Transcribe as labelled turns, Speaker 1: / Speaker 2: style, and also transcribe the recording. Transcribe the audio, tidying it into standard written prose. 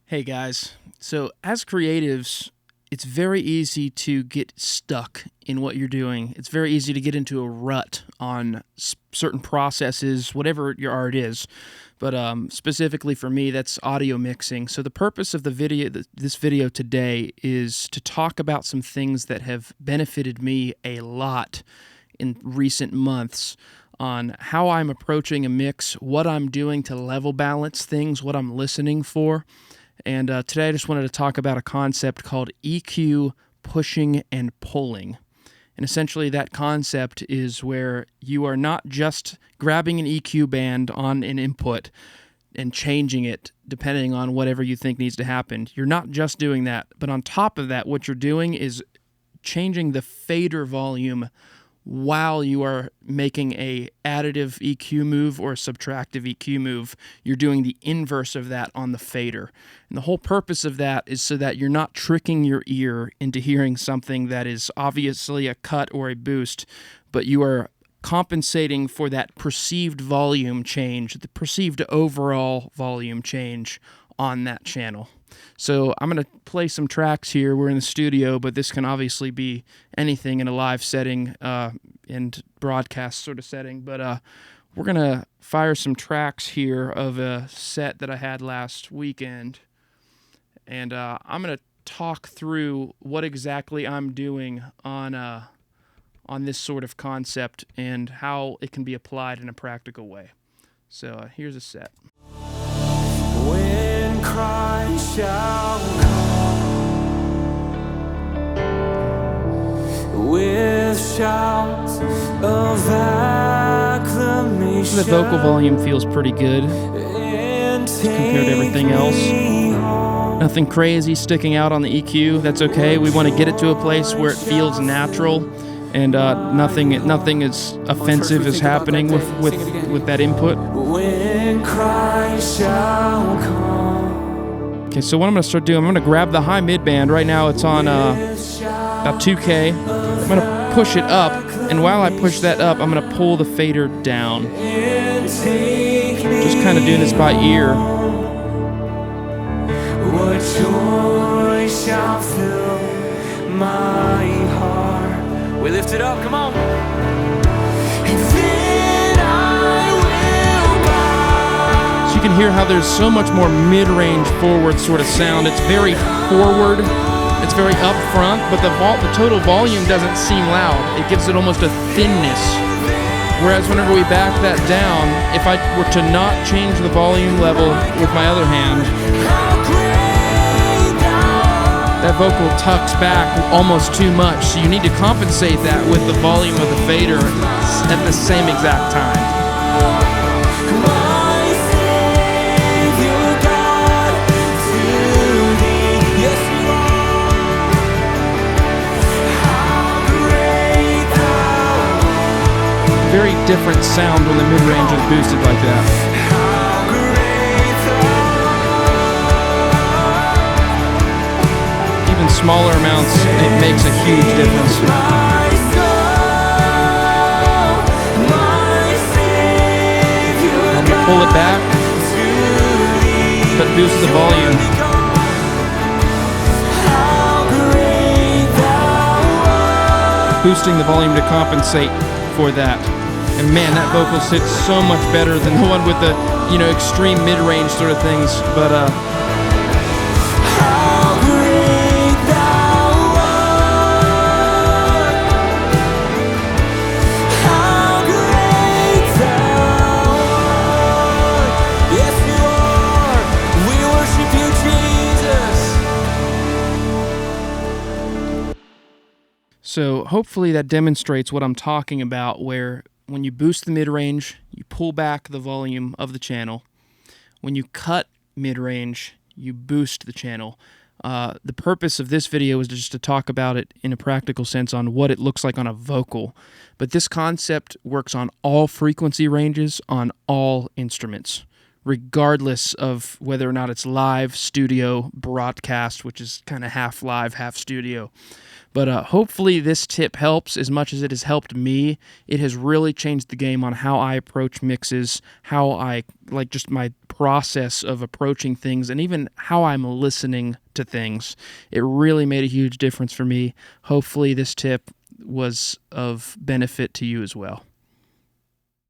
Speaker 1: Hey guys, so as creatives, it's very easy to get stuck in what you're doing. It's very easy to get into a rut on certain processes, whatever your art is. But specifically for me, that's audio mixing. So the purpose of this video today is to talk about some things that have benefited me a lot in recent months on how I'm approaching a mix, what I'm doing to level balance things, what I'm listening for. And today I just wanted to talk about a concept called EQ pushing and pulling. And essentially that concept is where you are not just grabbing an EQ band on an input and changing it depending on whatever you think needs to happen. You're not just doing that, but on top of that, what you're doing is changing the fader volume while you are making a additive EQ move or a subtractive EQ move. You're doing the inverse of that on the fader. And the whole purpose of that is so that you're not tricking your ear into hearing something that is obviously a cut or a boost, but you are compensating for that perceived volume change, the perceived overall volume change on that channel. So I'm going to play some tracks here. We're in the studio, but this can obviously be anything in a live setting and broadcast sort of setting. But we're going to fire some tracks here of a set that I had last weekend. And I'm going to talk through what exactly I'm doing on this sort of concept and how it can be applied in a practical way. So here's a set.
Speaker 2: When Christ shall come with shouts of acclamation,
Speaker 1: The vocal volume feels pretty good compared to everything else. Nothing crazy sticking out on the EQ. That's okay. We want to get it to a place where it feels natural and nothing is offensive is happening with that input.
Speaker 2: When Christ shall come.
Speaker 1: Okay, so what I'm going to start doing, I'm going to grab the high mid band. Right now it's on about 2K. I'm going to push it up, and while I push that up, I'm going to pull the fader down. Just kind of doing this by ear.
Speaker 2: What joy shall fill my heart. We lift it up, come on.
Speaker 1: So you can hear how there's so much more mid-range forward sort of sound. It's very forward, it's very up front, but the total volume doesn't seem loud. It gives it almost a thinness. Whereas whenever we back that down, if I were to not change the volume level with my other hand, that vocal tucks back almost too much. So you need to compensate that with the volume of the fader at the same exact time. Very different sound when the mid-range is boosted like that. Even smaller amounts, it makes a huge difference. I'm going to pull it back, but boost the volume. Boosting the volume to compensate for that. And man, that vocal sits so much better than the one with the, extreme mid-range sort of things. But so hopefully that demonstrates what I'm talking about, where when you boost the mid-range, you pull back the volume of the channel. When you cut mid-range, you boost the channel. The purpose of this video is just to talk about it in a practical sense on what it looks like on a vocal. But this concept works on all frequency ranges, on all instruments, regardless of whether or not it's live, studio, broadcast, which is kind of half live, half studio. But hopefully this tip helps as much as it has helped me. It has really changed the game on how I approach mixes, how I, just my process of approaching things and even how I'm listening to things. It really made a huge difference for me. Hopefully this tip was of benefit to you as well.